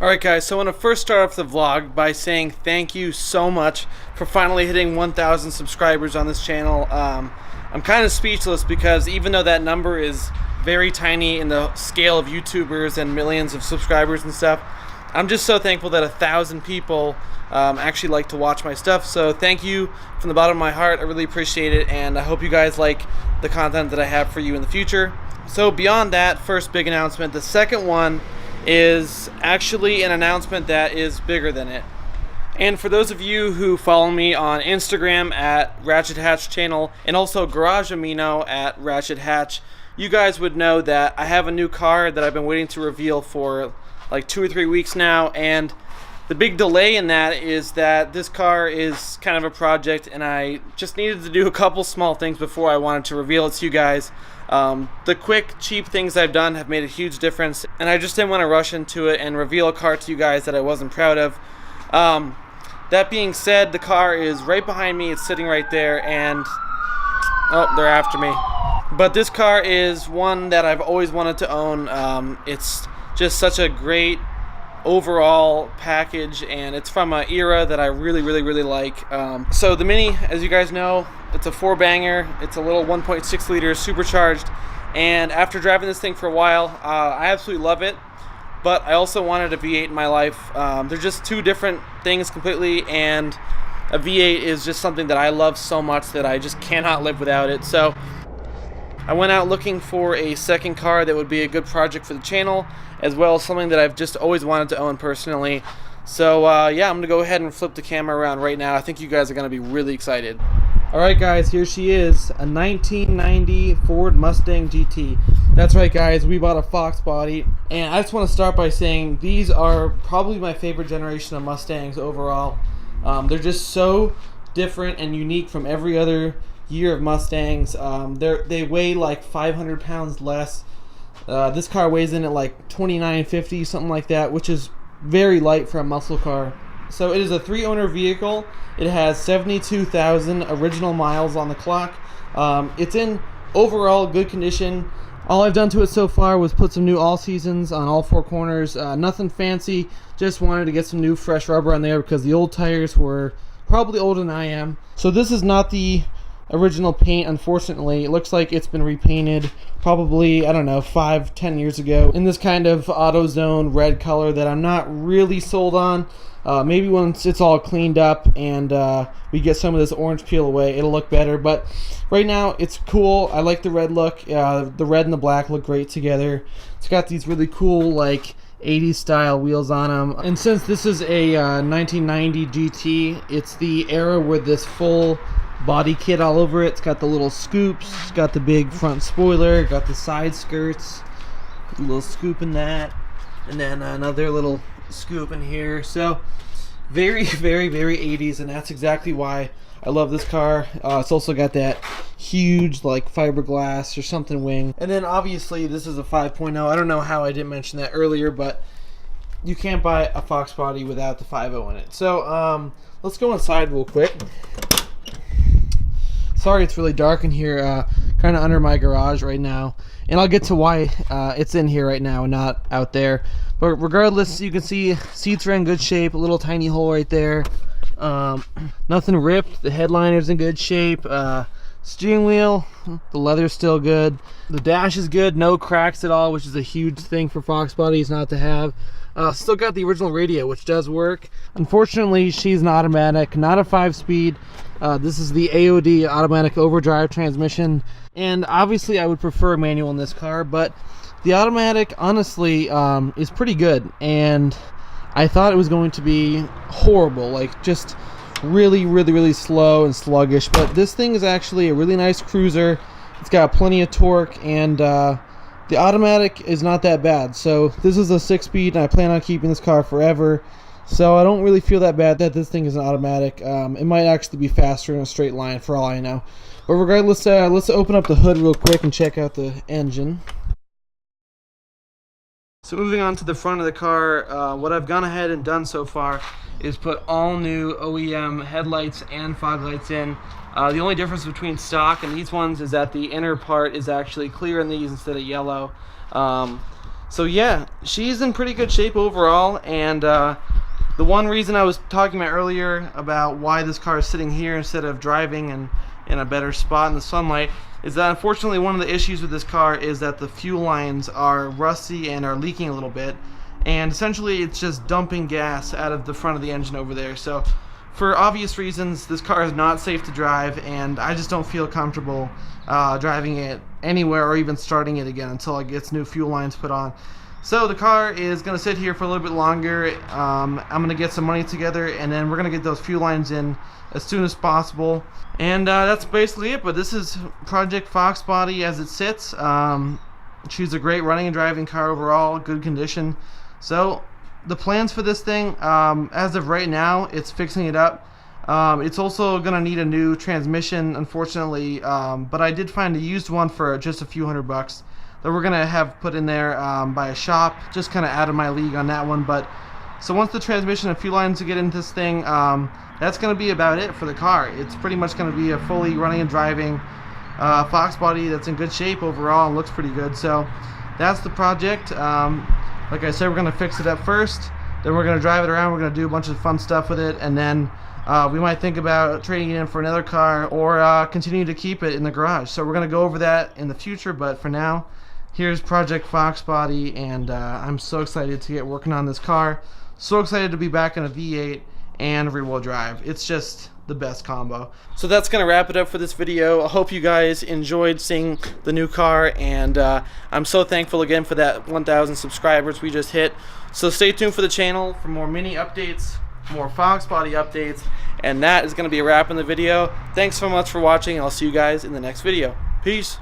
Alright guys, so I want to first start off the vlog by saying thank you so much for finally hitting 1,000 subscribers on this channel. I'm kind of speechless because even though that number is very tiny in the scale of YouTubers and millions of subscribers and stuff, I'm just so thankful that 1,000 people actually like to watch my stuff. So thank you from the bottom of my heart. I really appreciate it, and I hope you guys like the content that I have for you in the future. So beyond that first big announcement, the second one is actually an announcement that is bigger than it. And for those of you who follow me on Instagram at Ratchet Hatch channel and also Garage Amino at Ratchet Hatch, you guys would know that I have a new car that I've been waiting to reveal for like 2 or 3 weeks now, and the big delay in that is that this car is kind of a project and I just needed to do a couple small things before I wanted to reveal it to you guys. The quick, cheap things I've done have made a huge difference, and I just didn't want to rush into it and reveal a car to you guys that I wasn't proud of. That being said, the car is right behind me. It's sitting right there, and oh, they're after me. But this car is one that I've always wanted to own. It's just such a great overall package, and it's from an era that I really like. So the Mini, as you guys know, it's a 4-banger. It's a little 1.6 liter supercharged, and after driving this thing for a while, I absolutely love it. But I also wanted a V8 in my life. They're just two different things completely, and a V8 is just something that I love so much that I just cannot live without it. So I went out looking for a second car that would be a good project for the channel, as well as something that I've just always wanted to own personally. So yeah, I'm gonna go ahead and flip the camera around right now. I think you guys are gonna be really excited. Alright guys, here she is, a 1990 Ford Mustang GT. That's right guys, we bought a Fox body, and I just want to start by saying these are probably my favorite generation of Mustangs overall. They're just so different and unique from every other year of Mustangs. They weigh like 500 pounds less. This car weighs in at like 2950, something like that, which is very light for a muscle car. So it is a 3-owner vehicle. It has 72,000 original miles on the clock. It's in overall good condition. All I've done to it so far was put some new all seasons on all 4 corners. Nothing fancy, just wanted to get some new fresh rubber on there because the old tires were probably older than I am. So this is not the original paint, unfortunately. It looks like it's been repainted probably, I don't know, 5-10 years ago in this kind of AutoZone red color that I'm not really sold on. Maybe once it's all cleaned up and we get some of this orange peel away, it'll look better. But right now it's cool. I like the red look. The red and the black look great together. It's got these really cool like 80s style wheels on them, and since this is a 1990 GT, it's the era with this full body kit all over it. It's got the little scoops, it's got the big front spoiler, got the side skirts, a little scoop in that, and then another little scoop in here. So very 80s, and that's exactly why I love this car. It's also got that huge like fiberglass or something wing, and then obviously this is a 5.0. I don't know how I didn't mention that earlier, but you can't buy a Fox body without the 5.0 in it. So let's go inside real quick. Sorry it's really dark in here, kind of under my garage right now, and I'll get to why it's in here right now and not out there. But regardless, you can see seats are in good shape, a little tiny hole right there, nothing ripped, the headliner's in good shape, steering wheel, the leather's still good, the dash is good, no cracks at all, which is a huge thing for Fox bodies not to have. Still got the original radio, which does work. Unfortunately, she's an automatic, not a 5-speed. This is the AOD automatic overdrive transmission, and obviously I would prefer a manual in this car, but the automatic honestly is pretty good, and I thought it was going to be horrible, like just really slow and sluggish, but this thing is actually a really nice cruiser. It's got plenty of torque, and the automatic is not that bad. So this is a 6-speed, and I plan on keeping this car forever. So I don't really feel that bad that this thing is an automatic. It might actually be faster in a straight line for all I know. But regardless, let's open up the hood real quick and check out the engine. So moving on to the front of the car, what I've gone ahead and done so far is put all new OEM headlights and fog lights in. The only difference between stock and these ones is that the inner part is actually clear in these instead of yellow. So yeah, she's in pretty good shape overall, and the one reason I was talking about earlier about why this car is sitting here instead of driving and in a better spot in the sunlight is that unfortunately one of the issues with this car is that the fuel lines are rusty and are leaking a little bit, and essentially it's just dumping gas out of the front of the engine over there. So for obvious reasons, this car is not safe to drive, and I just don't feel comfortable driving it anywhere or even starting it again until it gets new fuel lines put on. So the car is going to sit here for a little bit longer. I'm going to get some money together, and then we're going to get those fuel lines in as soon as possible. And that's basically it. But this is Project Fox Body as it sits. She's a great running and driving car overall, good condition. So the plans for this thing, as of right now, it's fixing it up. It's also going to need a new transmission, unfortunately, but I did find a used one for just a few $100 that we're going to have put in there by a shop, just kind of out of my league on that one. But so once the transmission and fuel lines get into this thing, that's going to be about it for the car. It's pretty much going to be a fully running and driving Fox Body that's in good shape overall and looks pretty good. So that's the project. Like I said, we're going to fix it up first, then we're going to drive it around, we're going to do a bunch of fun stuff with it, and then we might think about trading it in for another car or continue to keep it in the garage. So we're going to go over that in the future, but for now, here's Project Fox Body, and I'm so excited to get working on this car. So excited to be back in a V8 and rear-wheel drive. It's just the best combo. So that's going to wrap it up for this video. I hope you guys enjoyed seeing the new car, and I'm so thankful again for that 1,000 subscribers we just hit. So stay tuned for the channel for more mini updates, more Fox Body updates, and that is going to be a wrap in the video. Thanks so much for watching, and I'll see you guys in the next video. Peace.